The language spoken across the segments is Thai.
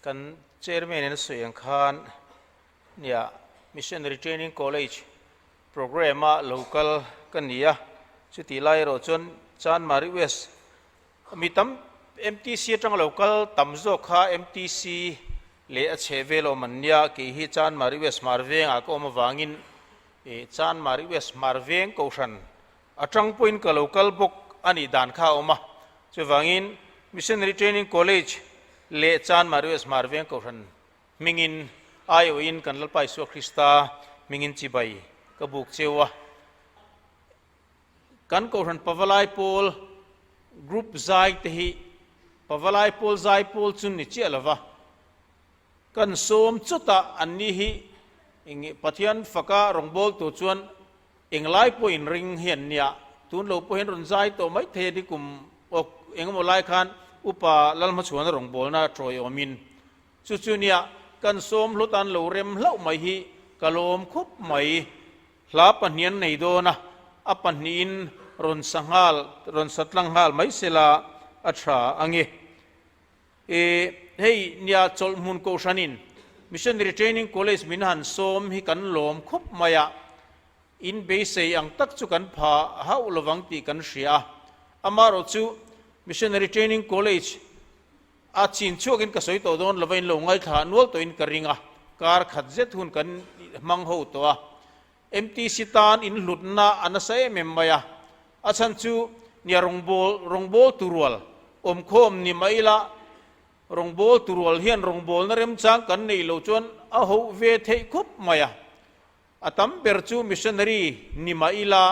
kan chairman en Soyang Khan nia Missionary Training College program local kan nia chuti lai ro chon Chan Mari West mitam MTC tang local tamzo kha MTC le a chevelo mania ki hi Chan Mari West marveng a ko mawangin Chan Mari West marveng ko san atang point ka local book ani dan kha oma chuwangin Missionary Training College le Chan Mari West marveng ko san mingin ayo in kan lalpai so Krista mingin chibai ka buk chewa kan ko san pawalai pol group zai te hi pawalai pol zai pol chun ni chelawa kan som chuta anni hi ingi pathian faka rongbol tu chuan englai po in ring hian nia tun lo po hen ron zai to mai the di kum ok engmo lai khan upa lalma chuan rongbol na troi omin chu chu nia kan som hlutan lo rem hlau mai hi kalom khup mai hla pahnian nei do na apahnin ron sanghal ron satlang hal mai sela athra ange hei nia chol mun ko shanin Missionary Training College minhan som hi kan lom khup maya in be sei ang tak chu kan pha hau lowang ti kan ria amaro chu Missionary Training College a chin chuakin ka soi to don lovain lo ngai tha nual to in karinga kar khat jet hun kan mang ho to a MTC tan in lutna anasai memmaya achan chu nia rongbol turwal khom ni maila rongbol turwal hian rongbol na rem chang kan nei lo chuan a ho ve thei khup maya atam ber chu missionary ni maila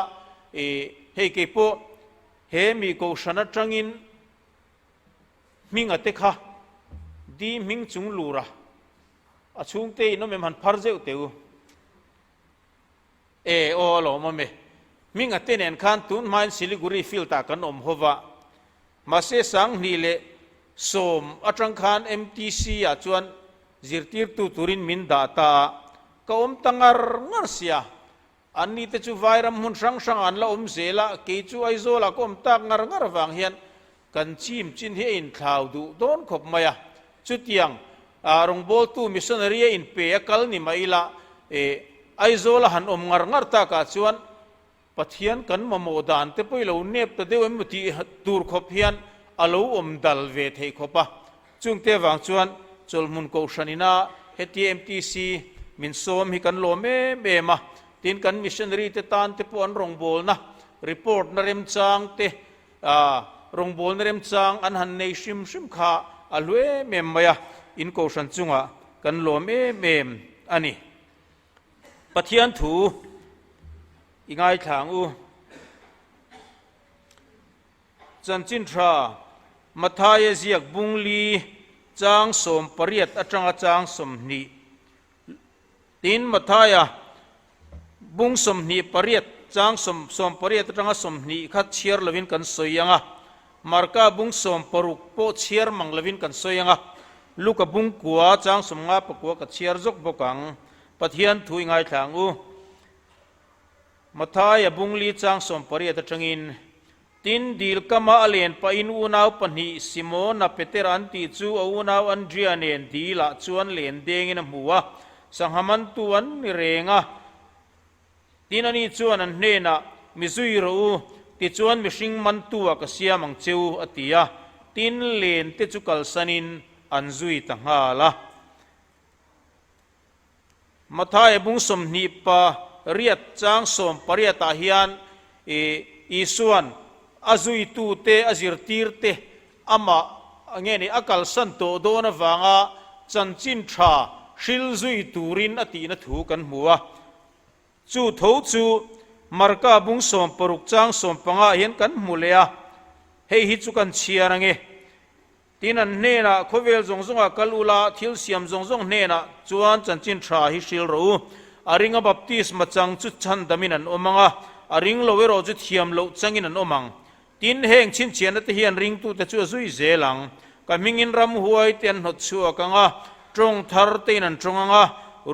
hei ke po he mi ko shana tangin ming ate kha di ming chung lura achung te no mem han pharjeu teu o lo ma me ming ate nen khan tun main Siliguri field ta kan om hova mase sang ni le som atang khan MTC a chuan zirtir tu turin min data ka om tangar ngar sia anni te chu vairam hun sang sang an la om zela ke chu aizola ko om tak ngar ngar wang hian kan chim chin he in thlau du don khop maya chutiang rongbol tu missionary in pe akal ni maila aizola han om ngar ngar ta ka chuan pathian kan mamodan te poilo nep ta de om ti tur khop hian alo om dal ve thei khopa chungte wang chuan cholmun ko shanina heti MTC min som hi kan lo me ma tin kan missionary te tan te pon rongbol na report na rem chang te rongbol na rem chang an han nei shim kha alwe mem maya in ko shan chunga kan lo mem ani pathian thu ingai thang u chan chin tha mathaya ziak bungli chang som pariat atanga chang som ni tin mathaya bung som ni pariat chang som pariat atanga som ni khat chiar lovin kan soyanga marka bung som paruk po chiar mang lovin kan soyanga luka bung kwa chang som nga pakwa ka chiar jok bokang pathian thui ngai thang u mathaya bungli chang som pariat atangin tin dil kama alen pa in unaw panhi Simona Peteran ti chu unaw Andrea nen dila chuan len dengin muwa sanghaman tuan ni renga tinani chuan an hena mizui ro ti chuan mishing man tuwa ka siamang cheu atia tin len te chu kalsanin anzui tanghala mathai bung som ni pa riat chang som pariata hian isuan azui tu te azir tir te ama angeni akal santo dona wanga chanchin tha shil zui turin ati na thu kan muwa chu tho chu marka bung som paruk chang som panga hian kan mulea hei hi chu kan chiarange tinan nena khovel zonga kalula thil siam zong nena chuan chanchin tha hi shil ro aringa baptisma chang chu chan daminan omanga aring lowero chu thiam lo changin an omang tin heng chin chian te hian ring tu te chu zui zelang ka mingin ram huai ten hot chu akanga trong thar te nan tronga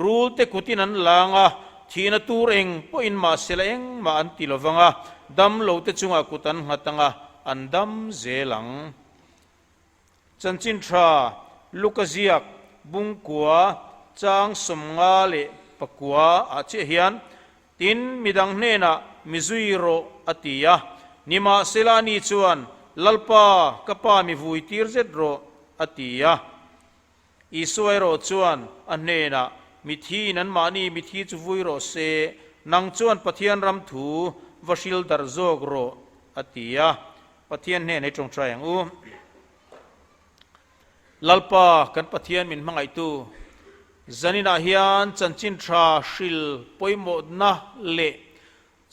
rul te kutin an langa thina tur eng po in ma seleng ma an tilovanga dam lo te chunga kutan hatanga andam zelang chanchin tha lukaziak bung kwa chang som nga le pakwa a che hian tin midang hne na mizui ro atia nima selani chuan lalpa kapa mi vui tir zet ro atia isuai ro chuan anne na mithi nan mani mithi chu vui ro se nang chuan pathian ram thu vashil dar zog ro atia pathian ne nei tong trai ang u lalpa kan pathian min mangai tu zanina hian chanchin tha shil poimo na le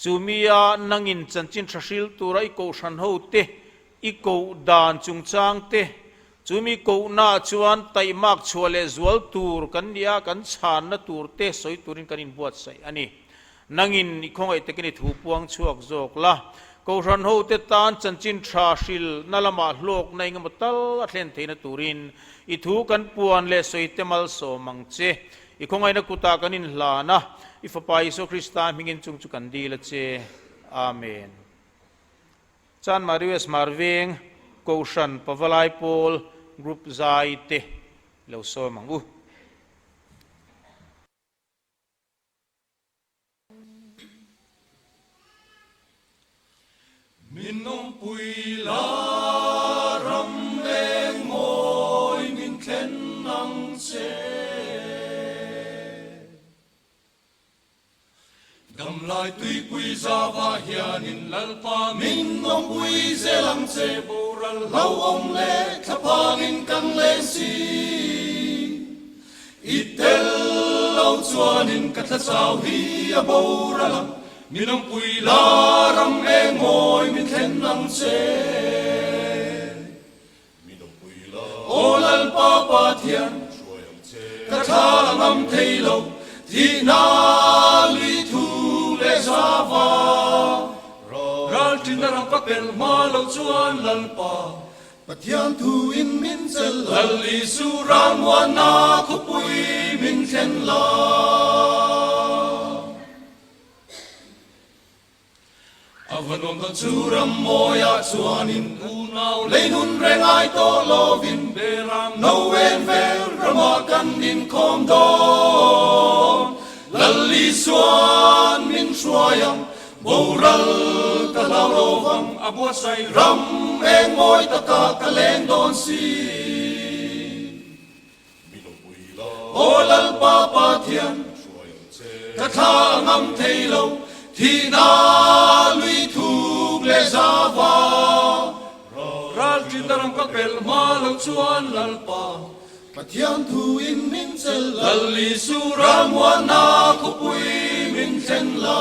chumia nangin chanchin tha shil turai ko shan ho te i ko dan chung chang te chumi ko na chuan taimak chuale zual tur kan nia kan chan na tur te soi turin kanin buat sai ani nangin i khongai te kini thu puang chuak jok la ko ran ho te tan chanchin tha shil nalama hlok nai ngamatal a thlen theina turin i thu kan puan le soi temal so mangche i khongai na kuta kanin hlana i fapa iso krista mingin chung chu kan dila che amen chan marius marving ko shan pavalai pol group zai te lo so mangu min nong pui la ram eng moi min khen nang che gam lai tui pui za va hian in lalpa min nong pui ze lang che boral lau om le thapang in kang le si itel lau chuan in katha chau hi a boralang min nong pui la ram eng moi min khen nang che min nong pui la o lalpa pathian ka tha ngam thei lo thi na li thu le zava ral tin na ram ka pel ma lo chuan lalpa pathian thu in min sel lali su ram wa na khu pui min khen la avanom kan churam moya chuanin unau leinun rengai to lovin beram no wen vel rama kan in khom don lalli suan min suayam boral kalawang abwa sai ram eng moi taka kaleng don si olal pa pathian katha ngam theilo thi na lui thuk le zava ral tin daram ka pel ma lo chuan lalpa pathian thu in min sel lalli suram wa na khu pui min chen la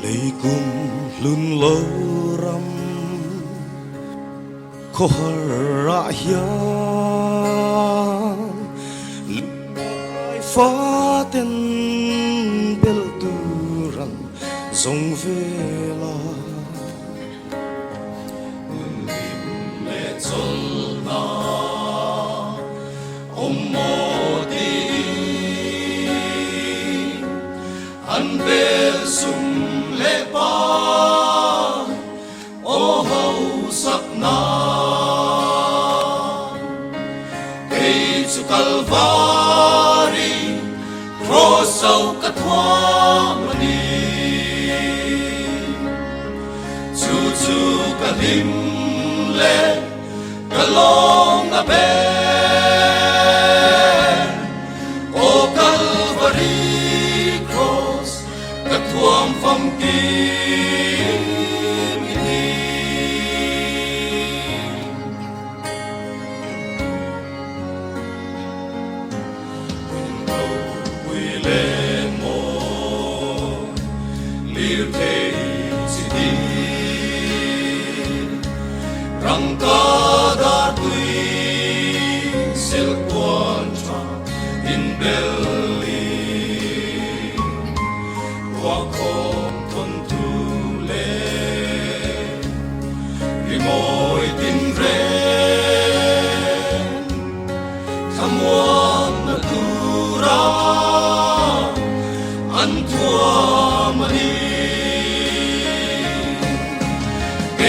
lei kum lun lo ram ko ra hian lai fa ten bel tu ran zong vela le chol na om mo di an bel sum le pa o hau sak na ei chu kalvari cross au ka thwam ni chu chu ka lim le ka long a be o kalvari cross ka thwam pham ki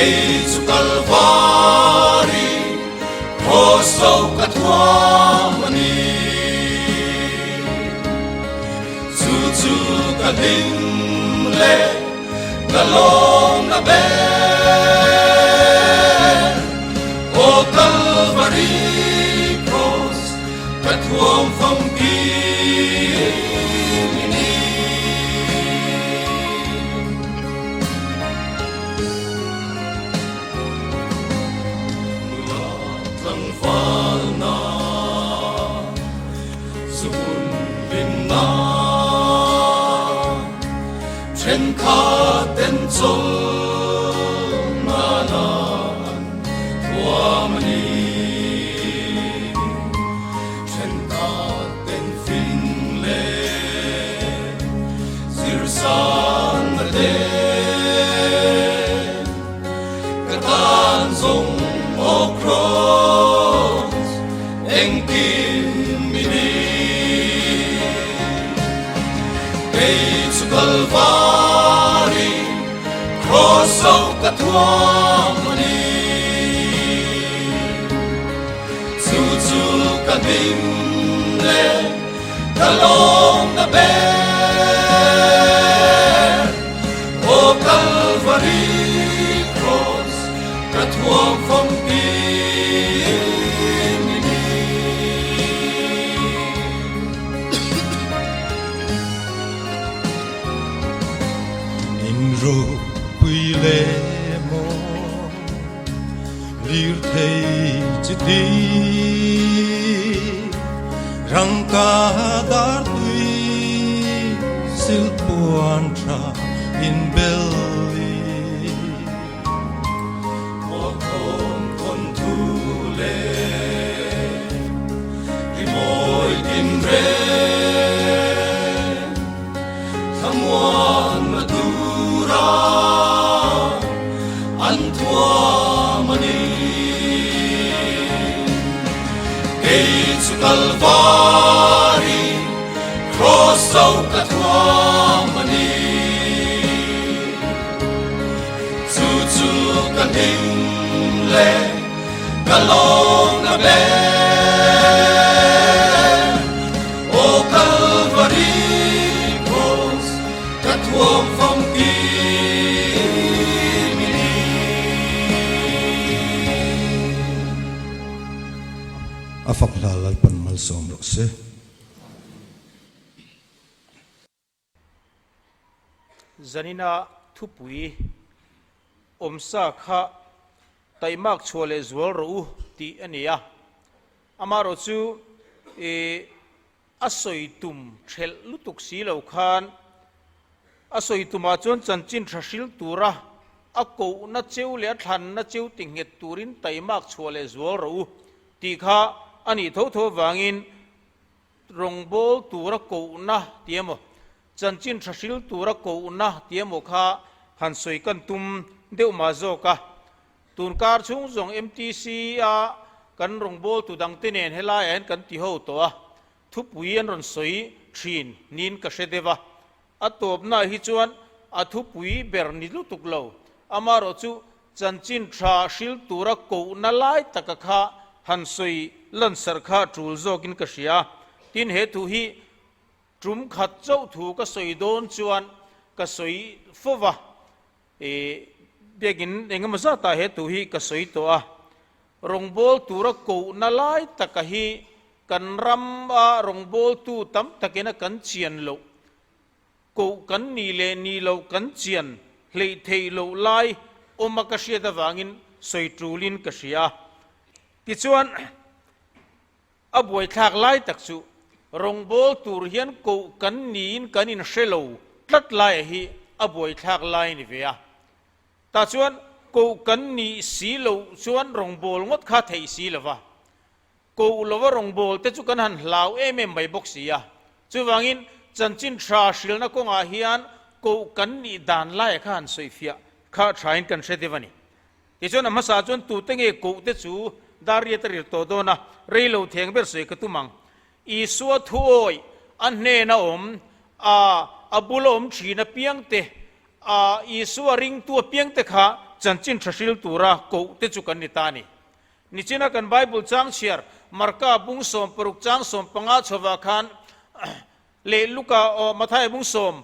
Ei chu Calvary cross sau ka thuamani chu ka ding le ka long na be o Calvary cross ka thuam phong ki trên khá tên châu na lan qua mani trên khá tên phim lệ sir san mà đê cái tan dùng ô cross anh kim mini cây su Calvary cross sau ka thuamani chu ka ding le ka long na be o Calvary cross ka thuam phong ki ro quy lệ mo lir thei chiti rang ka dar tui sil puan tra in belly mo con thu le di moi din re someone an thuamani Ei chu Calvary cross sau ka thuamani chu ka ding le ka long na be o Calvary cross ka thuam phong ki afak lalal pan mal som ro se zanina thupui omsa kha taimak chole zual ro ti ania amaro chu asoi tum thel lutuk si lo khan asoi tuma chon chanchin thashil tura ako na cheu le than na cheu tinghet turin taimak chole zual ro ti kha ani tho wangin rongbol tura ko na tiemo chanchin thashil tura ko na tiemo kha hansoi kan tum deu ma zo ka tunkar chung zong MTC a kan rongbol tu dang tenen helai en kan ti ho to a thupui an ron soi thin nin ka shedewa atop na hi chuan a thupui ber ni lu tuk lo amaro chu chanchin thashil tura ko na lai taka kha hansoi lan sarkha trul zokin ka sia tin he thu hi trum khat chau thu ka soi don chuan ka soi fowa begin engama za ta he tu hi ka soi to a rongbol tura ko na lai taka hi kan ram a rongbol tu tam takena kan chian lo ko kan ni lo kan chian hlei thei lo lai oma ka sia da wangin soi trulin ka sia ti chuan a buai thak lai tak chu rongbol tur hian ko kan niin kanin shelo tlat lai hi a buai thak lai ni ve a ta chuan ko kan ni si lo chuan rongbol ngot kha thei si lova ko lova rongbol te chu kan han hlau em mai box sia chu wangin chanchin thra shil na ko nga hian ko kan ni dan lai khan soifia kha thain kan se devani ti chuan ama sa chuan tu te nge ko te chu daria tarir to dona reilo theng ber soi ka tumang I suwa thuoi an ne na abulom thina piang te I suwa ring tu piang te kha จันจินทศิลตูระกูเตจุกันนิตานีนิจินักันไบเบิลจางเชียร์มาร์กาบุงสมปรุกจางสมปังอาชวาคานเลลุกาอมาทายบุงสม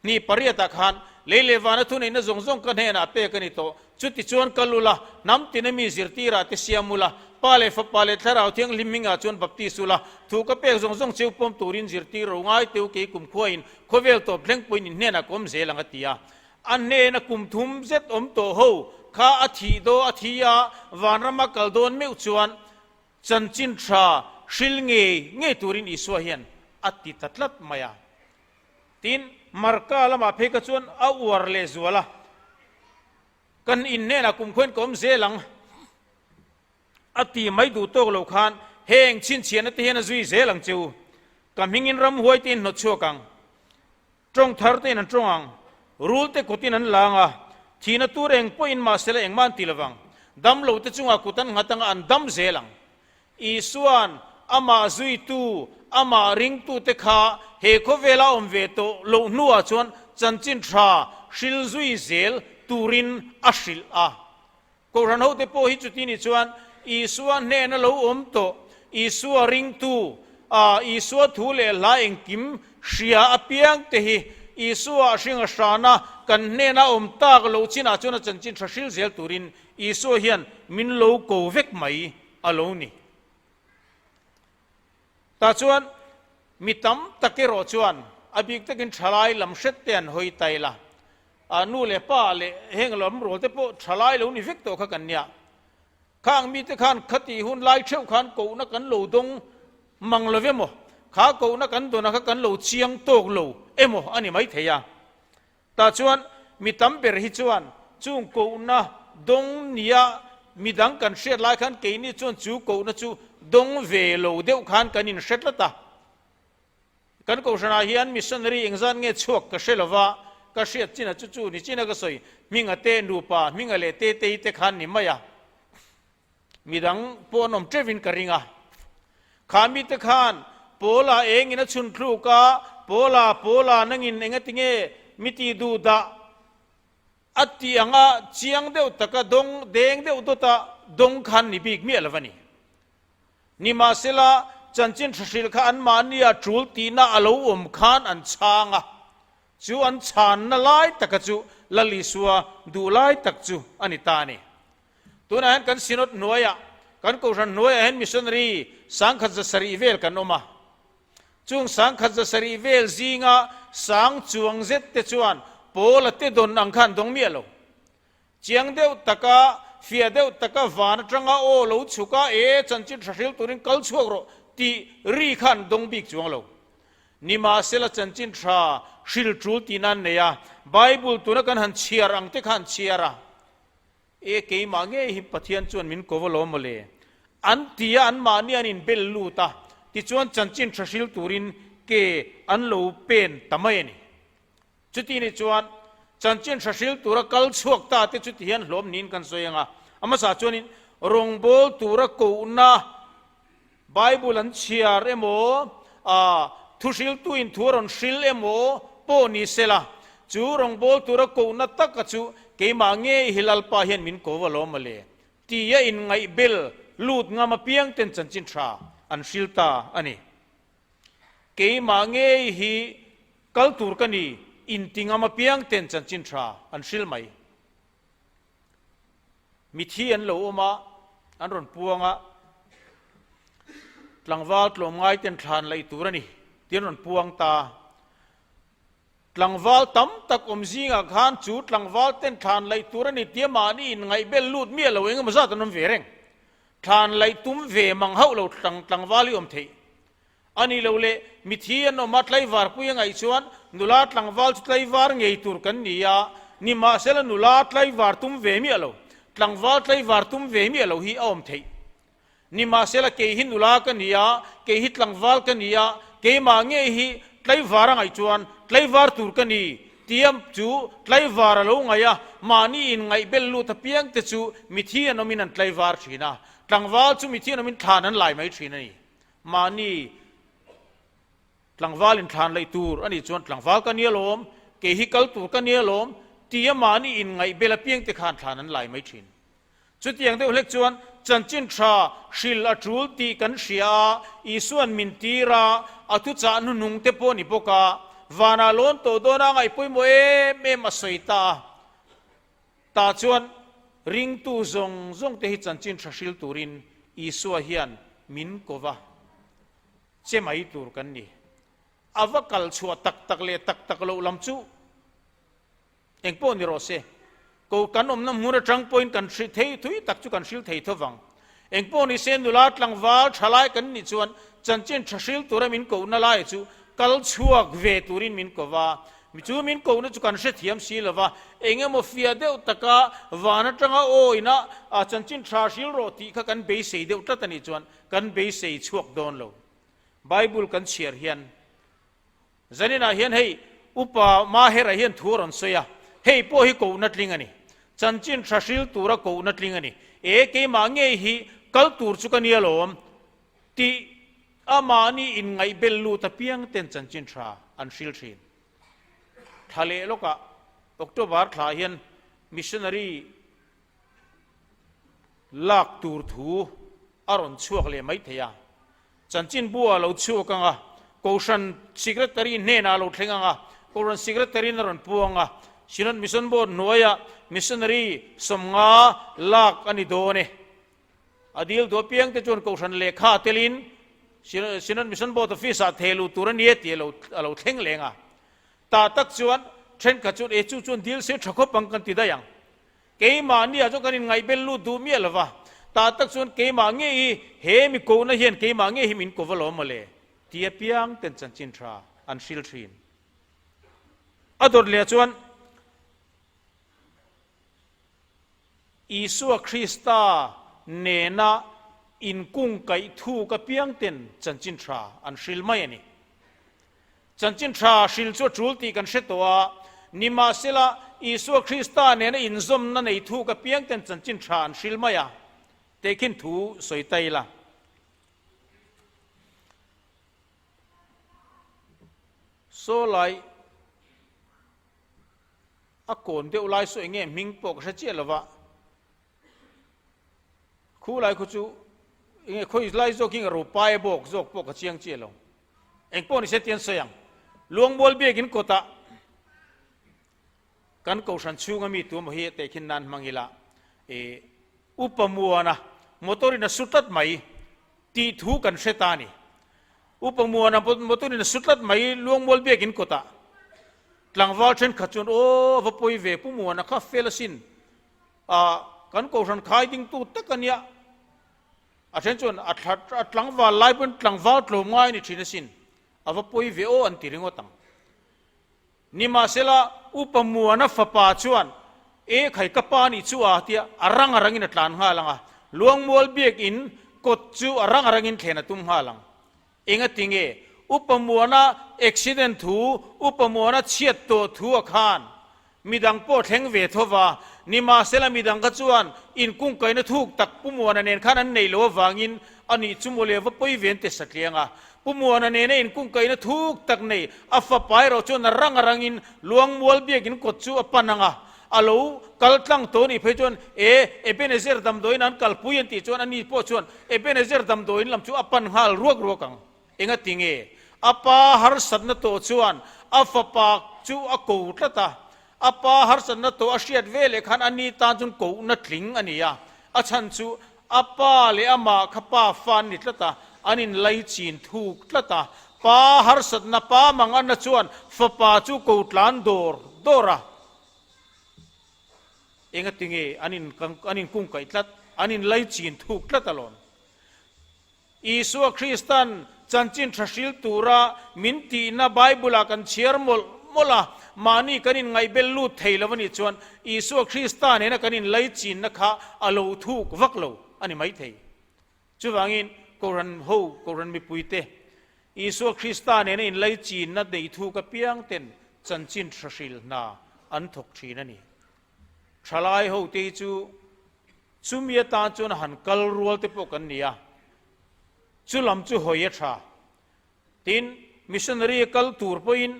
นี่ปริยตาคานเลวานทุนในนจงกันเห็นอาเปกันนิโตจุดที่ชวนกัลลุละน้ำตินมีจิรตีราติเสียมุละปาเลฟปาเลทาราวเทียงลิมิงอาชวนบัพติสุละถูกกับเปกจงเชียวปมตูรินจิรตีรงายเตียวเกยกุมขวอินขวเวลตบเล่งปุยนินเนนักอมเซลังอติยาอันเนนักกุมทุมเซตอมโตโฮข้าอธิโดอธิยาวานรามากัลโดนเมอุจวนจันจินทราชิลเงตูรินอิสวาเฮียนอติตัดลัดมายาตินมาร์กาละมาเพกจวนอาวร์เลซวละกันอินเนนักกุมขวนกอมเซลังอติไม่ดูโตกโลคานเฮงชินเชียนติเฮนจุยเซลังจิวกำหิงินรำหวยตินนดชัวกังจงทาร์ตินันจงอังรูลเตกุตินันลางะทีนตัวเองพออินมาเสลเองมันติลวังดัมโลเตจุงอากุตันหัตังอันดัมเซลังอีส่วนอามาจุยตูอามาริงตูเตขาเฮโคเวลาอมเวโตโลนัวชวนจันจินทราชิลจุยเซลตูรินอาชิลอาโกรันโฮเตโพฮิจุตินิชวนอีส่วนเนนโลอมโตอีส่วนริงตูอีส่วนทูเลลาเองกิมเชียอเปียงเตหิอีส่วนชิงสานะกันเนน่าอมตากโลชินาจนจันจินทศิลเซลตูรินอีส่วนเฮียนมินโลโกเวกไม่อโลนีตาชวนมิตัมตะเกโรชวนอบิกตะกินฉลายลำเสตเตียนหอยไตละนู่เลป้าเลเฮงลำโรเตโปฉลายโลนี่เวกโตขกันเนี่ยข้างมีตะขันขติหุ่นไล่เชี่ยวขันกูนักกันโลดงมังเลเวโมข้ากูนักกันตัวนักกันโลเชียงโตกโลเอโมอันนี้ไม่เทียตาชวนมีตั้มเปรหิชวนจุงกูนะดงเนียมีดังกันเสียไล่ขันเกนี่ชวนจูกูนะจูดงเวโลเดียวขันกันอินเสร็จละตากันกูชนะเฮียนมิชชันนารีเองจันเงี้ยชวกกเชลวะกเสียจีน่ะจูนี่จีน่ะก็สวยมิงเตนูปามิงเลเตเตขันนี่ไม่ยามีดังปนมเจวินกริงาขามิตะขานโปลาเองอินชุนครูกาโปลานังอินเองติงเงมิติดูดาอัตติยังเจียงเดียวตะกะดงเดงเดียวตัวตาดงขันนิบิกมีอะไรวะนี่นิมาเสลาจันจินทศิลขันมานียจูลตีน่าอโลอมขันอันช่างะจูอันชานน่าไล่ตะกะจูลลิสัวดูไล่ตะกจูอันนี้ตานี่ตัวนั้นกันสินดหน่วยกันกูรันหน่วยเห็นมิชชันนารีสังขัดจะสรีเวลกันออกมาจุงสังขัดจะสรีเวลซิงะสังจวงเจ็ดเตจวนโปลเตดนอังคันดงเมียโลเจียงเดียวตะกะเฟียเดียวตะกะวานจังอาโอโลชุกะจันจินทศิลตัวนี้กัลชัวกโรตีรีขันดงบิกจวงโลนิมาเสลจันจินทราศิลจูตีนันเนียไบเบิลตัวนั้นกันหันเชียร์อังเตขันเชียร์เอเกยมาเงยหิปะเทียนจวนมินโกวโลมเลยอันที่อันมานี่อันอินเบลลูตาที่จวนจันจินทศิลตูรินเกอันโลเป็นทำไมนี่จุดที่นี่จวนจันจินทศิลตูระกัลชวกตาที่จุดที่เห็นลมนินกันสวยงาอามาสาจวนินรงโบลตูระกูน่าไบเบิลอันเชียร์เอโมทุศิลตูอินทัวรอนศิลเอโมโปนิเซลาจูรงโบลตูระกูน่าตักกจูเกยมาเงยฮิลลปาเห็นมินโกวโลมาเลยที่ยอินไงเบลลูดงามาเพียงเต็นจันจินทราอันชิลตาอันนี้เกยมาเงยฮิกัลตูร์กันนี่อินติงามาเพียงเต็นจันจินทราอันชิลไหมมิที่อันโลมาอันรอนพวงะหลังวัดลมง่ายเต็นทานไหลตูร์นี่ที่รอนพวงตาหลังวัลตั้มตักอมซิงอาคารจุดหลังวัลเต้นทานไหลตัวนี้เตี้ยมานี่ไงเบลลูดเมียเราเองมาซาตันนเวรงทานไหลตุ้มเวมังเฮาเราหลังวัลอมเทอันนี้เราเลยมิทียนอมัดไหลวาร์ปุยงไงชวนนุลาหลังวัลจุดไหลวาร์ไงตัวกันนี่ยานี่มาเสลนุลาไหลวาร์ตุ้มเวเมียเราหลังวัลไหลวาร์ตุ้มเวเมียเราฮีอมเทนี่มาเสลเกหินนุลากันนี่ยาเกหิตหลังวัลกันนี่ยาเกมาเงยฮีไหลวาร์ไงชวนไหลวาร์ตูร์กันนี่เตรียมจูไหลวาร์เราไงยะมานี่อินไงเบลลูทะเพียงแต่จูมิทียนอมินันไหลวาร์ชีนะหลังวัลจูมิทียนอมินทานันไหลไม่ชีนี่มานี่หลังวัลอินทานไหลตูร์อันนี้ชวนหลังวัลกันนี่ล้มเกหิกัลตูร์กันนี่ล้ม ตีมานี่อินไงเบลเปียงติขานฐานั้นไหลไม่ถินจุดอย่างเดียวเล็กจวนจันจินชาชิลจูลตีกันเสียอีส่วนมินตีราอทุจานุนุงเตปนิปกาวานาลอนโตโดนาไงปุยโมเอเมมาสวยตาจวนริงตูซงเตหิจันจินชาชิลตูรินอีส่วนเฮียนมินกวาเจไม่ตูร์กันนี่อวกัลชัวตักเลตักโลลำจูเองปนิโรเซกูกันน้ำมูระจังปอยกันสิเทยทุยตักจุกันสิลเทยทวังเองปนิเซนดุลาตลังวาลชลายกันนิจวนจันเจนชสิลตัวมินกูนั่นไล่จูกัลชัวเวตูรินมินกูว่ามิจูมินกูนั่นจุกันสิเทียมสิลว่าเองโมฟิอาเดวตะกาวานัจังโอ้ยนะจันเจนชสิลโรตีข้ากันเบสเดวตัดนิจวนกันเบสชวกโดนโลไบเบิลกันเชียร์เฮียนจันนี่นะเฮียนให้อุปมาเฮระเฮียนทัวรันเสียให้พวกฮิกูนัดลิงอันนี้จันจินชาชิลตูระกูนัดลิงอันนี้เกี่ยมังเงฮีกัลตูร์สุกันยาลมที่อามานีอินไงเบลลูตะเปียงเต็นจันจินชาอันชิลชินทะเลโลกะออกตุบาร์ทลาเฮียนมิชชันนารีลากตูร์ทูอารอนชัวกเลยไม่เทียจันจินบัวเราชัวกังอ่ะกูชันสิกเรตรีเนน่าเราเทงอ่ะกูรันสิกเรตรีนรันพวงอ่ะชินันมิชชันบัวนัวยะมิชชันนารีสมงาลากอันนี้โดนเนอดีลตัวเพียงแต่จนกูชันเลขาเทลินชินันมิชชันบัวตัวฟิสาเทลูตัวนี้เตียเราเทงเลงอ่ะตาตักจวนเช่นกับจวนจวนดีลเสียชักปังกันติดได้ยังเกี่ยมานี่อาจจะกันไงเป็นลูดูเมียละวะตาตักจวนเกี่ยมาเงี้ยเฮมิโกนะเฮียนเกี่ยมาเงี้ยฮิมินโกวลอมาเลยเตียเพียงเต็นจันจินทราอันชิลชินอดอร์เลียจวนอีสัวคริสตาเนน่าอินกุ้งไก่ทูกเพียงเต็นจันจินทราอันชิลไม่นี่จันจินทราชิลชัวจูลตีกันเสตัวนิมาเซลาอีสัวคริสตาเนน่าอินซอมนั่นไอทูกเพียงเต็นจันจินทราอันชิลไม่อะเตคินทูสวยไตละโซไลอากอนเดียวไลสวยเงี้ยมิงปกเสจีละวะคู่ไลคู่จูเงี้ยคุยไลจอกิ้งรูปายบอกจอกปกเชียงเจียลงเองปนิเสตียนเสียงลวงบอลเบียกินโคตะกันกูฉันชูงมีตัวมหิเตคินนันมังฮิละอุปมัวนะมอตอรินสุดตัดไหมตีทูกันเสตานีอุปมัวนะมอตอรินสุดตัดไหมลวงบอลเบียกินโคตะหลังวาลเช่นขจรโอ้วปอยเวปุมัวนะข้าเฟลสินกันกูฉันขายดิ้งตูตะกันเนี่ยอาเช่นจวนอัดหลังวาลไล่เป็นหลังวาลโลง่ายนี่ทีนั้นสินวปอยเวโออันติริงอตังนิมาเซลาอุปมัวนะฟปาชวนใครกับปานี่ชัวเตียอรังอินตลานฮาลังลวงมอลเบียกินกดจูอรังอินเทนตุมฮาลังติงอุปมัวนะอุบิเหตุทูอุปมัวนะเฉียดตัวทูอาคารมีดังโปเทงเวทว่านิมาเซลามีดังกจวนอินกุ้งไก่นะทุกตักปุมัวนะเนนขันในโลวางินอันนี้จุโมเลวปอยเวนเตสักเลียงปุมัวนะเนนอินกุ้งไก่นะทุกตักในอัฟปายเราจวนรังอินลวงมอลเบียกินกดจูอปันังอาลูกัลตั้งตัวนี้เพื่อจวนเป็นเซอร์ดำโดยนั้นกัลปุยันติจวนอันนี้พอจวนเป็นเซอร์ดำโดยลำจูอปันฮัลรวกกังติงอปาฮาร์สันนโตจวนอัฟปากจูอกูตตาอปาฮาร์สันนโตอาเชียดเวเลขันอันนี้ตาจุนกูนัดลิงอันนี้อาชันจูอปาเลอามาขปาฟันนิตตาอันนี้ไลจีนถูกตตาปาฮาร์สันนปามังอันนจวนฟปาจูกูตลานดอระติงอันนี้กุ้งไก่ตลัดอันนี้ไลจีนถูกตลอดอีสัวคริสตันจันจินทศิลตูระมินตีน่าไบเบิลกันเชียร์มลามานี่กันไงเบลลูเทลวันนี้ชวนอีสัวคริสตันเนี่ยกันไลจีนนะคะอโลทุกวักโลอันนี้ไม่เทจู่ว่างินโกรันโฮโกรันมีปุยเตอีสัวคริสตันเนี่ยไลจีนน่าได้ทุกกับเพียงเต็นจันจินทศิลน่าอันทุกทีนั่นนี่ชลายโฮเตจูมีตาจวนหันกัลรัวเตปกันเนี่ยจุลำจูหอยชาตินมิชชันนารีกัลตูร์ปอิน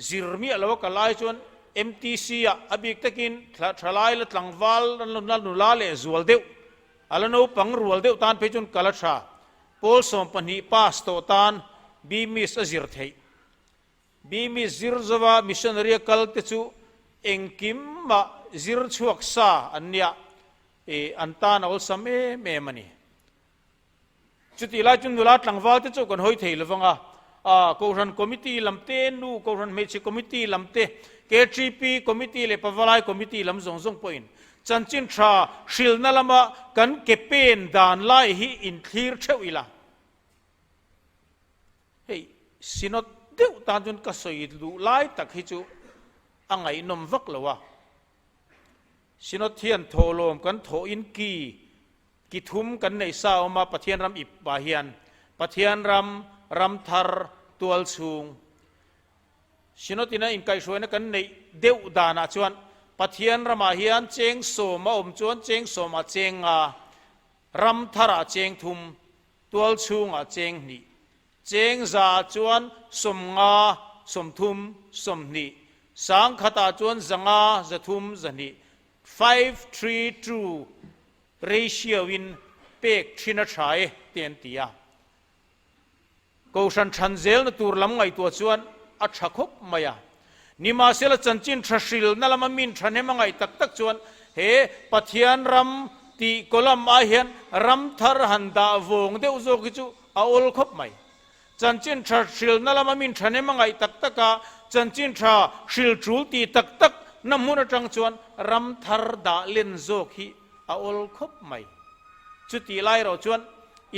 ซิร์มีอะไรวะกัลไลจวน MTC abik takin thalai la tlangwal nu la le zual deuh alano pang rual deuh tan pe chun kalasha pol som pani pas to tan bimis azir thei bimis zir zawa missionary kal te chu engkim ma zir chuak sa anya antan ol same me mani chuti la chun nula tlangwal te chu kon hoi thei lawanga ko ran committee lamte nu ko ran mechi committee lamte KGP committee le pawalai committee lam zong zong point chanchin tha shil na lama kan kepen dan lai hi in thlir theuila hey sinot deuh tan jun ka soi lu lai tak hi chu angai nom vak lawa sinot thian tholom kan tho in ki thum kan nei sa oma pathian ram ip ba hian pathian ram thar tual chung sinotina in kai soina kan nei deuh dana chuan pathian rama hian cheng soma om chuan cheng soma chenga ram thara cheng thum tual chunga cheng ni cheng za chuan somnga som thum som ni sang khata chuan zanga zathum zani 5:3:2 ratio in pek thina thai ten tia ko san thanzel na tur lam ngai tu chuan a thakhup maya nima sela chanchin thrashil nalama min thane mangai tak tak chuan he pathian ram ti kolam a hian ram thar handa wong deuh zo ki chu a ol khop mai chanchin thrashil nalama min thane mangai tak taka chanchin tha shil trul ti tak tak namun atang chuan ram thar da len zo khi a ol khop mai chuti lai ro chuan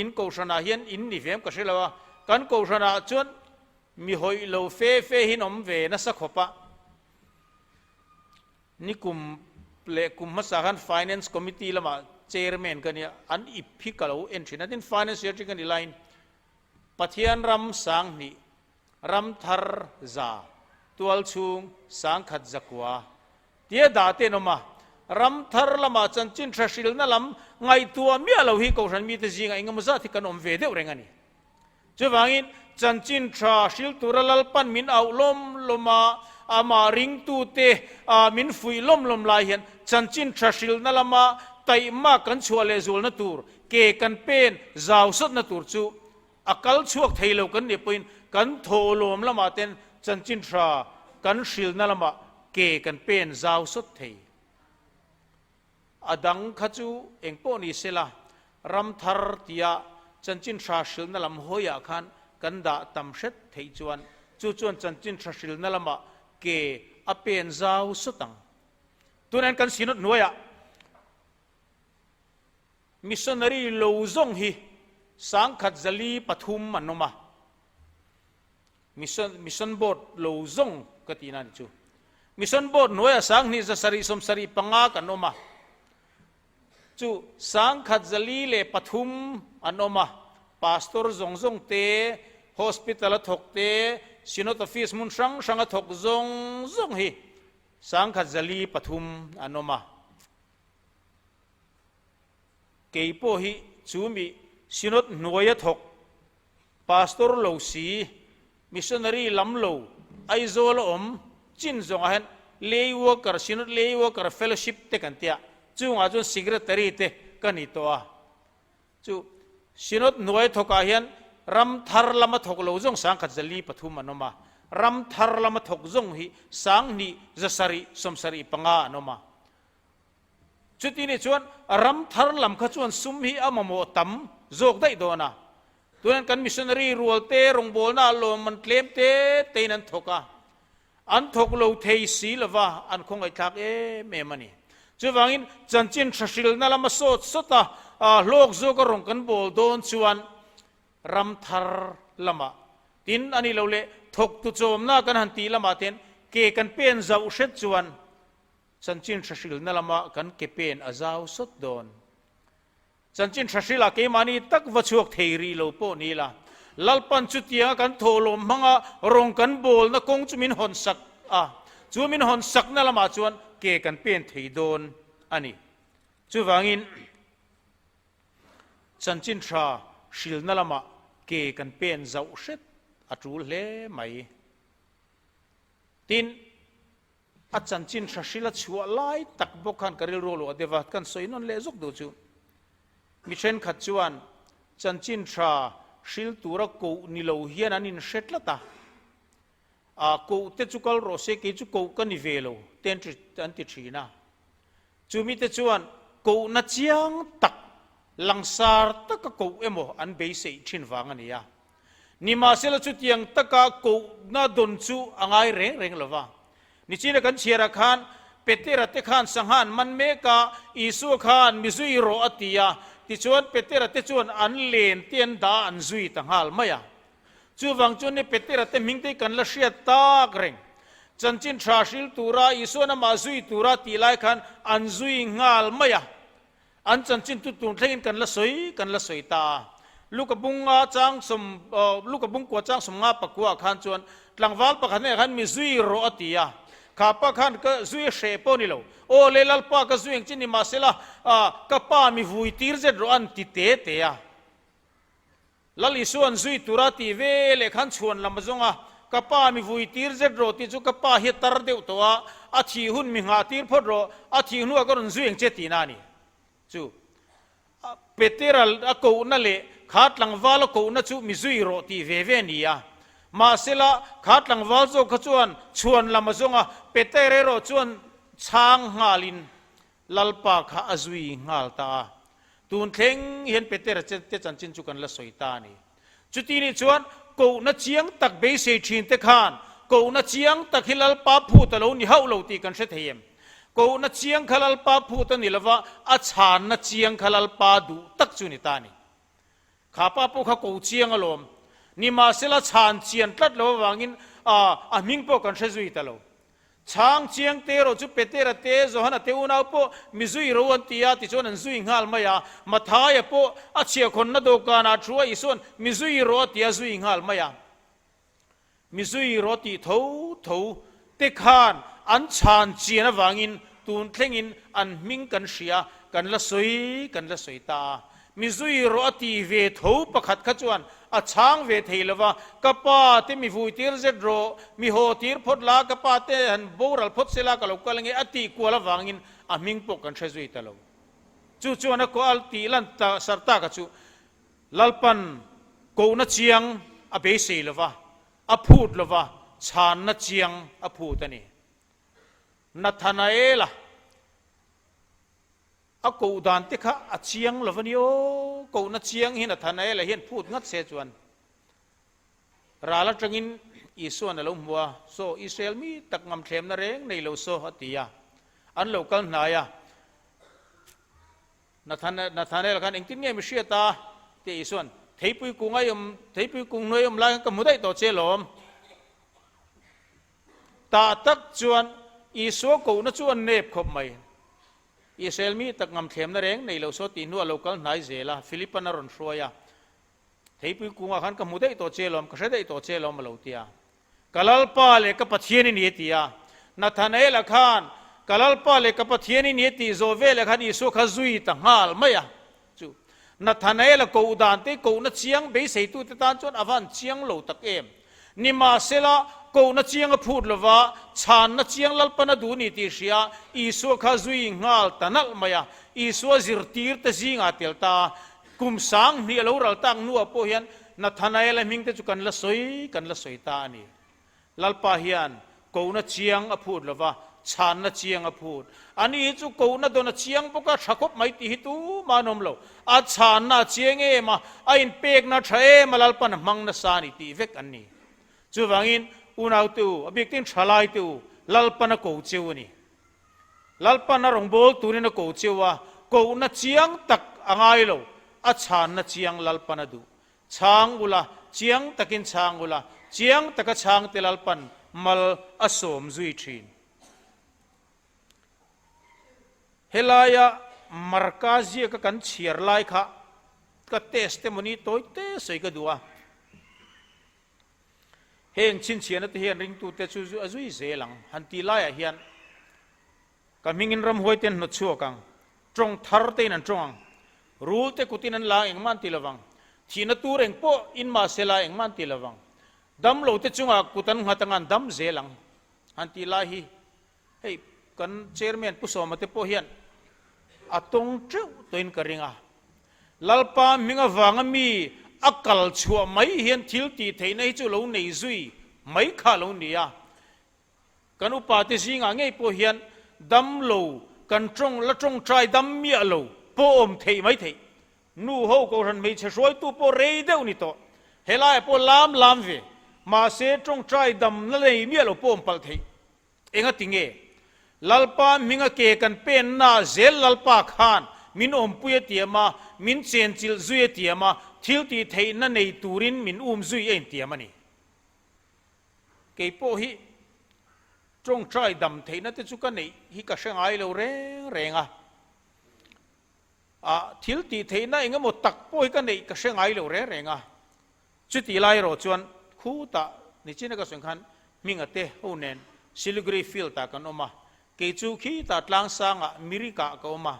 in ko sana hian in ni vem ka selawa kan ko sana chuan mi hoi lo fe hin om ve na sa khopa ni kum ple kum masahan finance committee lama chairman kania an iphikalo entrina din finance year kan line pathian ram sang ni ram thar za tual chung sang khat zakwa tia da te no ma ram thar lama chanchin thrashil na lam ngai tua mi alo hi ko ran mi te jinga ingam za thi kan om ve deuh rengani chuwangin chanchin tha shil turalal pan min au lom loma ama ring tu te min fui lom lai hian chanchin tha shil na lama tai ma kan chuale zul na tur ke kan pen zaw sot na tur chu akal chuak theilo kan ni point kan tholom lama ten chanchin tha kan shil na lama ke kan pen zaw sot thei adang khachu engpo ni sela ram thar tia chanchin tha shil na lam hoya khan kan da tam shet thei chuan chu chuan chanchin tha shil na lama ke apen zaw sotang tunan kan sinot noya missionary lo zong hi sang khat zali pathum manoma mission board lo zong katinan chu mission board noya sang ni za sari som sari panga kanoma chu sang khat zali le pathum anoma pastor zong zong te hospital thok te sinot office mun sang thok zong zong hi sang khat zali pathum anoma keipo hi chumi sinot noya thok pastor lo si missionary lam lo aizol om chin zong han lay worker sinot lay worker fellowship te kan tia chunga chun secretary te kani to a chu sinot noya thoka hian ram thar lama thok lo zong sang khat zali pathum anoma ram thar lama thok zong hi sang ni zasari somsari panga anoma chuti ni chuan ram thar lam kha chuan sum hi amamo tam zok dai dona tuan kan missionary rual te rong bol na lo man tlem te teinan thoka an thok lo thei si lawa an khongai thak me mani chuwangin chanchin thashil na lama sot sota lok zo ka rong kan bol don chuan ram thar lama tin ani lo le thok tu chom na kan han ti lama ten ke kan pen zau shet chuan chanchin thashil na lama kan ke pen azau sot don chanchin thashila ke mani tak wachuak theiri lo po ni la lalpan chutia kan tholom manga rong kan bol na kong chumin hon sak chumin hon sak na lama chuan ke kan pen thei don ani chuwangin chanchin tha shil na lama ke kan pen zau shet atul hle mai tin อาจารย์จินทร์ศิลชัวไล่ตักบกขันกริลโรโลเดวัดกันสวยนนเลซุกดูจูมิเช่นขัดจวนจันจินทร์ศิลตัวรักกูนิโลเฮียนันินเสร็จละตากูเตจุกอลโรเซกิจุกูกันนิเวโลเตนอันติชีนาจูมิเตจวนกูนัดยังตักลังสารตักกูเอโมอันเบสชินวางอันนี้นิมาเซลจุดยังตักกูน่าดนจูอ่างไอเร่งละวะนิจินกันเชียร์ขันเปเตระเตขันสังหารมันเมกาอิสุขันมิซุยโรอติยาที่ชวนเปเตระเตชวนอันเลนเตียนดาอันซุยต่างหากไม่จูวังจวนในเปเตระเตมิงเตกันละเชียตากเร่งจันจินทราชิลตูราอิสุนามาซุยตูราตีไลขันอันซุยงาลไม่อันจันจินตุตุนเทงกันละสวยตาลูกกบุงงาจังสมลูกกบุงกัวจังสมงาปะกัวขันจวนหลังวัลปะขันเนี่ยขันมิซุยโรอติยาข้าปะขันก็ซุยเชปนิโลโอเลลัลปะก็ซุยจินนิมาเซลาก็ป้ามีวุยตีร์เจดรันติเตเตียลัลิส่วนซุยตุราตีเวเลขันชวนลำบจงก็ป้ามีวุยตีร์เจดโรติจุก็ป้าเฮตร์เดวตัวอาทิหุนมิงาตีร์พอดโรอาทิหุนก็รุนซุยเจตินานีจูเปเตอร์อกูนั่นเลยขาดหลังวาลกูนั่นจูมิซุยโรตีเวเวนียมาเสละขาดหลังวาลโจขจวนชวนลำบจงเปเตอร์โรชวนช้างงาลินลัลปาข้าอซุยงาลตาตูนเทงเห็นเปเตอร์เจจันจินจุกันละสวยตานี่จุดที่นี่ชวนกูนั่นเชียงตักเบสชินเตขานกูนั่นเชียงตักฮิลัลปาพูตะลูนี่เฮาโลตีกันเสถียมกูนั่นเชียงขลัลปาพูตันนี่ละว่าอาชานนั่นเชียงขลัลปาดูตักจุนิตานี่ข้าป้าปูข้ากูเชียงอารมณ์นี่มาเสละชานเชียนตัดละว่างินมิงปอกันเสจุยตะโลช้างเชียงเตโรจุเปเตระเตโซฮันเตอุนาปอมิซุยโรวันติยาติชวนนันซุยงาลมายามาทายปออาเชียคนนัดโดกานาชัวอิส่วนมิซุยโรติยาซุยงาลมายามิซุยโรติทูเตขานอันชานเชียนวางินตูนเทงินอันมิงกันเชียกันละสวยตามิซุยโรติเวทูประคัดขจวนอาช้างเวทีละว่ากป้าเตมีฟูตีร์เจดโรมีโฮตีร์พดลากป้าเตหันบูรัลพดเสลากะลกกะลังอติกัวละวางินอามิงปกกันเชซุยตะลจู่ๆนะก็อัลตีลันตาสารตากะจู่ลัลปันกูนัดเชียงอเบสีละว่าอพูดละว่าชานนัดเชียงอพูดนี่นัทนาเอล่ะกูดานติค่ะอาเชียงละวันนี้โอ้กูนัดเชียงเห็นท่านไหนละเห็นพูดงัดเสียจวนราลจังอินอิสวนละหัวโซอิสราเอลมีตักงำเทมนาเรงในโลโซฮัตติยาอันโลกันนายนัทานละกันเองที่เนี่ยมีเชียตาที่อิสวนเทปุยกุ้งไเทปุยกุ้งน้อยลายก็มุได้ต่อเจลมตาตักจวนอิสวกูนัดจวนเนบขบไม่อิสราเอลมีตักงำเทมนาเรงในโลโซตินัวโลกันนายเจล่าฟิลิปปินส์รอนชัวยาเทปุยกุ้งขันก็มุได้ต่อเจลมก็ใช้ได้ต่อเจลมมาเลวตียกลัลปาเลกับปัทเยนิเนตียนัทานเอลขันกลัลปาเลกับปัทเยนิเนตีโซเวลขันอิสุขจุยตั้งหาลไม่จูนัทานเอลกูดานเตกูนัดเชียงเบสตุตตานจนอวันเชียงโลตักเอ็มนิมาเซลากูนัดเชียงพูดละว่าชานนัดเชียงลัลปนาดูนิติเชียอิสุขจุยงาลตันัลไม่อิสุจิรตีร์ตจิงอาเตลตากุมสังนี่เราเราตั้งนัวโพเฮียนนัทานเอลมิงเตจุกันละสวยตานี่ลัลปาเฮียนกูนัดเชียงพูดละว่าชานนัดเชียงพูดอันนี้จุกูนัดโดนเชียงพวกชักบไม่ตีหิตูมานมโลอาชานนัดเชียงมาไอ้เป็กนัดเชมาลัลปันมังนัสานิตีเวกอันนี้จู่วังอินอุณาตูอบิกตินชลายตูลัลปันกูเจวนี่ลัลปันรองโบลตูนี่นกูเจวะกูนัดเชียงตักอ่างไอโลอาชานนัดเชียงลัลปันดูช้างอุลาเชียงตะกินช้างอุลาเชียงตะกช้างเตลัลปันมัลอสมจุยชินเฮลายามาร์กาซีก็กันเชียร์ไลค่ะก็เทสต์มนีตัวเตะใส่ก็ดูเฮงชินเชียนที่เฮียนริงตูเตจูจุยเซลังฮันตีไลเฮียนก็มิงินรำหวยเต็นนชัวกังจงทาร์เตนันจงรูลเตกุตินันลาเองมันตีละวังทีนัตูเร่งโปอินมาเซลาเองมันตีละวังดัมโลเตจุงอากุตันหัตังันดัมเซลังฮันตีไลฮีเฮ ให้กันเชอร์แมนผู้สมัติโพเฮียนอตงเจ้าตัวอินกริงาลัลปามิงวางมีอักลชัวไม่เห็นทิลตีเทนให้จู่เราในซุยไม่ขาเราเนี่ยกันอุปาติสิงาไงโพเฮียนดำโลกันจงละจงใจดำมีโลโพอมเทไม่เทนู่เขาก็รันไม่ช่วยตัวโพเรย์เดียวนี่ตัวเฮลัยโพลามเวมาเสจงใจดำนั่นเลยมีโลโพอมพัลเทเองติงเงลัลปามิงเกกันเป็นนาเซลลัลปาขานมินอมปุยเตียมามินเซนจิลซุยเตียมาทิลตีเทนั่นในตูรินมินซุยเอ็นเตียมานี่เกยโพฮิจงใจดำเทนั่นจะจุกันนี่ฮิกะเชงไอเราเร่งทิลตีเทนั่นเองก็หมดตักโพฮิกันนี่กะเชงไอเราเร่งจุดที่ไล่เราจวนคู่ตานี่จีนก็สำคัญมิงเตะโอเนนซิลิกรีฟิลตากันออกมาเกจูขีตาตลางสังมิริกาก็ออกมา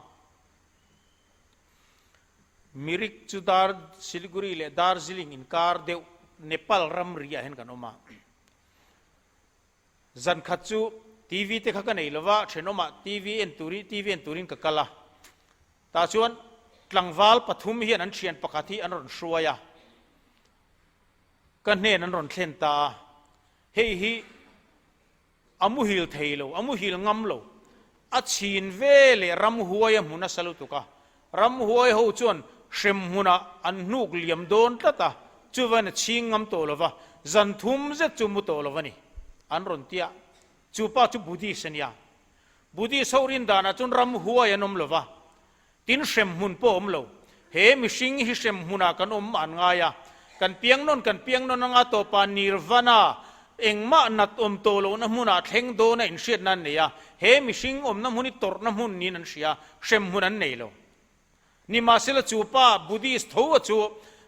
มิริกจูดาร์ซิลิกุรีเลดาร์ซิลิงอินคาร์เดวเนปาลรัมเรียเห็นกันออกมาจันขัดจูทีวีเตะขักันไอ้ละวะเชนออกมาทีวีเอ็นตูรินกักละตาชวนกลางวาลปฐุมเฮียนันเชียนปกติอันรอนชัวยากันเนนันรอนเทนตาเฮีอามุฮิลเทโลอามุฮิลงำโลอัดชินเวเลรำหัวยมุนัสลุตุกะรำหัวหูจวนเชมมุนาอันนุกเลียมโดนตะตาจูวันชิงงำโตลวะจันทุมเจจูมุโตลวะนี่อันรอนเตียจูป้าจูบุดีสัญญาบุดีสาวรินดานะจนรำหัวยนมลวะตินเชมมุนโปอมโลเฮมิชิงฮิเชมมุนากันอันงายากันเปียงนนนังอาโตปานิรวานาเองมานัดโตโลน้ำมุนาเทงโดนอินเชียนั่นเนี่ยเฮมิชิงน้ำมุนิตรน้ำมุนนี่นั่นเชียเชมมุนันเนี่ยโลนี่มาสิละจูป้าบุดีสทัวจู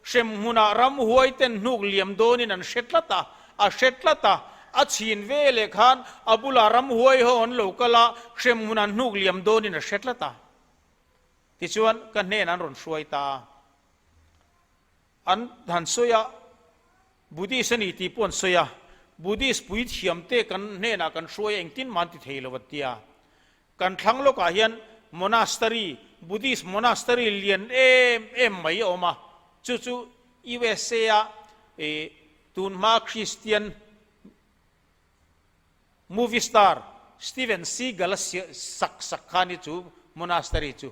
เชมมุนารำหัวเต็นนุกเลียมโดนี่นั่นเช็ดละตาอาชินเวเลขานอบุลารำหัวหอนโลกละเชมมุนันนุกเลียมโดนี่นั่นเช็ดละตาที่ชวนกันเนนันรอนช่วยตาอันหันสวยบุดีสนิติปวนสวยบุดีสปุยเทียมเตกันเนนักันช่วยเองตินมันติเทลวัตเตียกันทั้งโลกอาเฮียนมอนาสตรีบุดีสมอนาสตรีเลียนไม่ออกมาจู่ๆUSAตูนมาคริสเตียนมูฟวี่สตาร์สตีเวนซีกัลสักขานิจู่มอนาสตรีจู่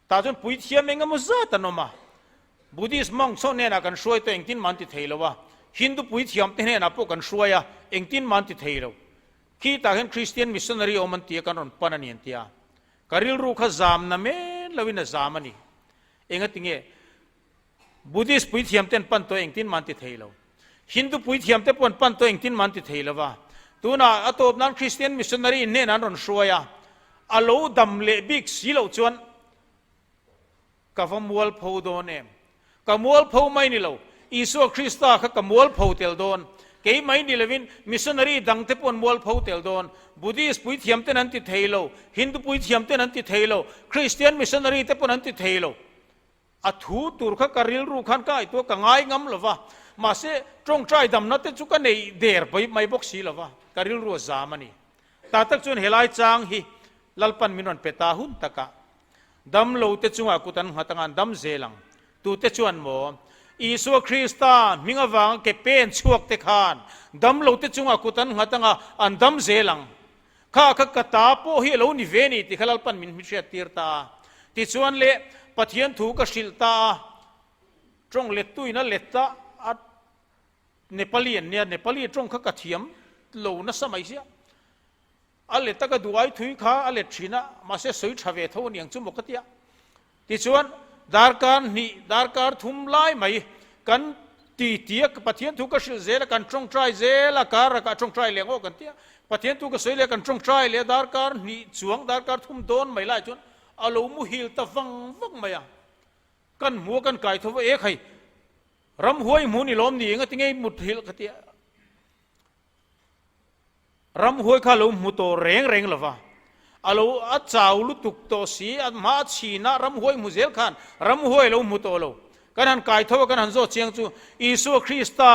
ตาจนปุยเทียมเองก็มุซาตันออกมาบุดีสมองโซเนนักันช่วยตัวเองตินมันติเทลวะฮินดูปุยเทียมเตเนนับพวกกันช่วยเองตินมันติเทลขี้ตาเห็นคริสเตียนมิชชันนารีอมันเตียกันรอนปนันยันเตียการิลรูขจามนั่นเองลวินจามันนี่เองก็ติงเอบุดีสปุยเทียมเต้นปันตัวเองตินมันติเทลฮินดูปุยเทียมเต้นปันตัวเองตินมันติเทลวะตัวน่ะอัตโตนั้นคริสเตียนมิชชันนารีเนนันรอนช่วยอโลดัมเลบิกสิโลจวนกับมัวลพูโดนเองกับมัวลพูไม่นี่เราอิสุคริสต์กับมัวลพูเตลโดนเกี่ยไม่นี่เลวินมิชชันนารีดังเทปนมัวลพูเตลโดนบุดีสปุยเทียมเต้นนันติเทโลฮินดูปุยเทียมเต้นนันติเทโลคริสเตียนมิชชันนารีเทปนันติเทโลอัฐูตุรขการิลรูขันก้าตัวกังไงงำละวะมาเสจงใจดำนัดเตจุกันในเดร์ไปไม่บอกสีละวะการิลรูจามันนี่ตาตักจนเฮลัยจางฮีลัลปันมินวันเปตาหุนตะกะดำโลเตจุงอากุตันหัตงานดำเซลังตูเตจวนโมอิสุคริสตามิงอวังเกเป็นชวกเตขานดำโลเตจุงอากุตันหัตงาอันดำเซลังข้าขกตาโปฮิโลนิเวนีติขลัลปันมินมิเชตีร์ตาติจวนเละปะเทียนถูกสิลตาจงเล็ดตุยนั่นเล็ดตาอัดเนปาลีเนี่ยเนปาลีจงขกเทียมโลนัสมัยเสียอันเล็ดตะกดูไอถุยข้าอันเล็ดชีนะมาเสสวยชาเวทวันยังจุมบกติยาติจวนดาร์การนี่ดาร์การทุ่มไล่ไหมกันตีเตียกปะเทียนถูกสิลเซลกันจงใจเซลการกันจงใจเลี้ยงโอกันเตียปะเทียนถูกสวยเลี้ยกันจงใจเลี้ยดาร์การนี่จวงดาร์การทุ่มโดนไม่ไล่จวนอารมณ์มุฮิลตะฟังมาอย่างกันหัวกันไก่ทว่าใครรำหัวหมูนี่ล้มนี่งั้นที่ไงมุดฮิลกันเตียรำหัวข้าล้มมุดโตเร่งละวะอารมณ์อัดเจ้าลุตุกโตสีอัดมาชีนะรำหัวมุเซลขันรำหัวล้มมุดโตโล กันหันกายทว่ากันหันโซเชียงจูอิสุคริสตา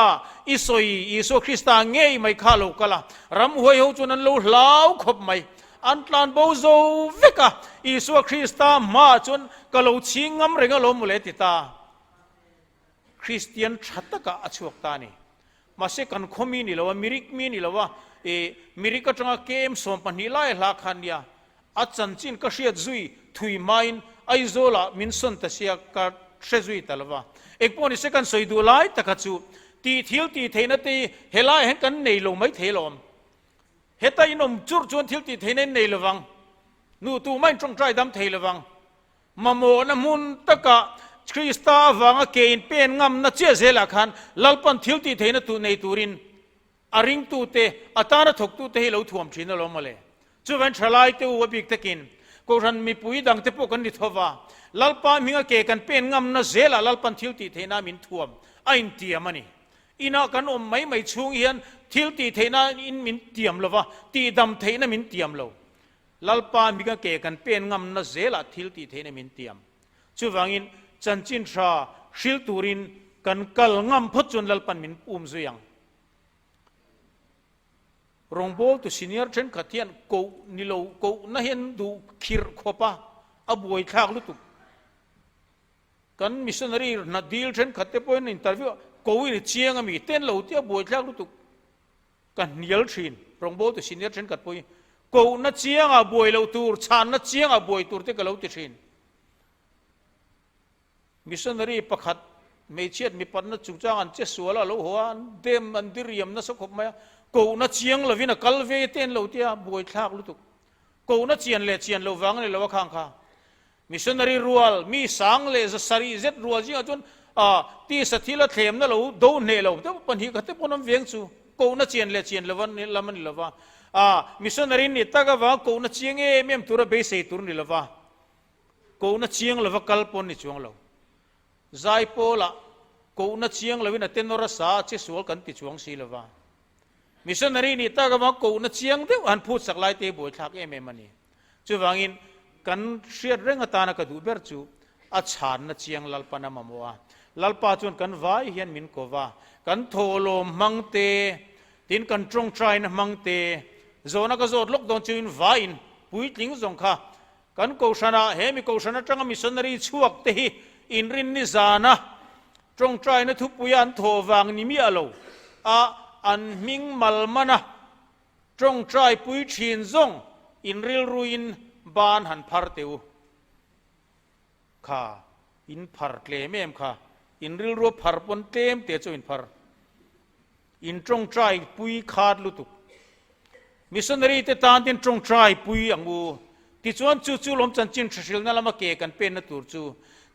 อิสอยอิสุคริสตาเงยไม่ข้าโลกละรำหวยหูจูนั้นลูเหลาขบไม่อันตรานโบโซวิกะอิสุคริสตามาจนกะโลชิงงำเรงะโลมุเลติตาคริสเตียนชัตตะอชวกตานี่มาเสกันขมีนี่ละว่ามิริกมีนี่ละว่ามิริกจังเกมสมปนิไลลาคันยาอาจันจินก็เสียจุยถุยไม้ไอโซละมินสันตเสียกัดเสียจุยตลอดเอกพวกนี้เสกันสวยดูไลตะกัดจูตีเที่ยวตีเทนตีเฮลายเห็นกันในลงไม่เทลมเฮตายนมจุดจวนเที่ยวตีเทนในระวังนูตูไม่จงใจดำเทระวังมาโมนมุนตะกะคริสตาวังเกณฑ์เป็นงำนัดเจเซลักขันลัลปันเที่ยวตีเทนตูในตูรินอาริงตูเตอัตานะถกตูเตให้เราถ่วมชินลมมาเลยจูวันฉลายเตวบิกตะกินกูรันมีปุยดังเตปกันดิทว่าลัลปันมิงเกกันเป็นงำนัดเซลลัลปันเที่ยวตีเทนามินถ่วมไอ้เตียมันนี่อินากันไม่ช่วงเฮียนเที่ยวตีเทนาอินมินเตียมลวะตีดำเทนามินเตียมลวลัลปันมิงเกกันเป็นงำนัดเซลเที่ยวตีเทนามินเตียมจูวังอินจันจินชาชิลตูรินกันกัลงำพุทธจนลัลปันมินปุ่มซุยังรองโบลตุซีเนียร์เช่นขัดเทียนกูนิโลกูน่าเห็นดูคิร์ขวปะอบวยข้างลุตุกันมิชชันนารีนัดดีลเช่นขัดเตปอยน์อินเตอร์วิวกูนี่เชียงมีเต้นเหล่าที่อบวยข้างลุตุกันเนียลชินรองโบลตุซีเนียร์เช่นขัดปอยกูน่าเชียงอบวยเหล่าตูร์ชานน่าเชียงอบวยตูร์เตกเหล่าติชินมิชชันนารีประคัดไม่เชียดมีปันนัดจุกจ้างอันเจสัวละโลหัวเดมอันดิเรียมนัดสกปรกกูน่าเชียงละวินาคัลเวเต้นเหล่าที่บวยข้างลุตุกูน่าเชียนเชียนเหล่าวังเลยเหล่าข้างข้ามิชชันนารีรัวลมีสังเลจะสรีเจ็ดรัวจริงจนที่สถิละเทมนั่นเราโดนเหล่าแต่ปัญหาก็เตปนน้ำเวียงสูกูน่าเชียนเหล่าวันนี้ละมันเหล่าว่ามิชชันนารีนี่ตั้งว่ากูน่าเชียงเมื่อตัวเบสตัวนี่เหล่าว่ากูน่าเชียงเหล่ากัลปนนี่ช่วงเหล่าใจโปละกูน่าเชียงเหล่าวินาเต้นนรสาเชสวลกันติช่วงสีเหล่าว่ามิชชันนารีนี่ตั้งว่ากูน่าเชียงเดี๋ยวอันพูดสักหลายเตบวยทักมันนี่จู่วังอินกันเชียร์เรื่องตานักดูเบอร์จูอาชานน่าเชียงลัลปานามัวลัลปาจนกันวายเฮียนมินโกวากันโทโลมังเตตินกันจงใจนะมังเตโซนักโซดลูกโดนจูนวายปุยลิงสงค่ะกันโกชนะเฮมิโกชนะจังมิชชันนารีช่วงเตหิอินรินนิซานะจงใจนะทุกปุยันโทวังนิมิอาโลอันมิงมัลมานะจงใจปุยชินซงอินริลรุอินบานหันพาร์เตวข้าอินพาร์เลเมมข้าอินริลรัวพาร์ปนเต็มเตจอินพาร์อินจงใจปุยขาดลุตุมิชชันนารีเตตานตินจงใจปุยอังอูที่ชวนจู่ๆลมจันจินชิลนั่นละมาเกกันเป็นนัตูร์จู่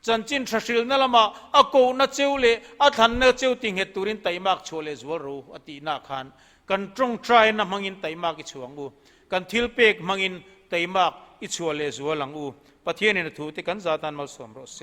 จันจินชิลนั่นละมาอากูนัดเจ้าเล่อาทันนัดเจ้าติงเหตุตูรินไตมากโชเลสวรูอตินาคานกันจงใจนะมังอินไตมากอิชวงอูกันทิลเปกมังอินไตมากอิชวเลสวลังอูปะเทียนนัทูติกันซาตันมาสมรสเซ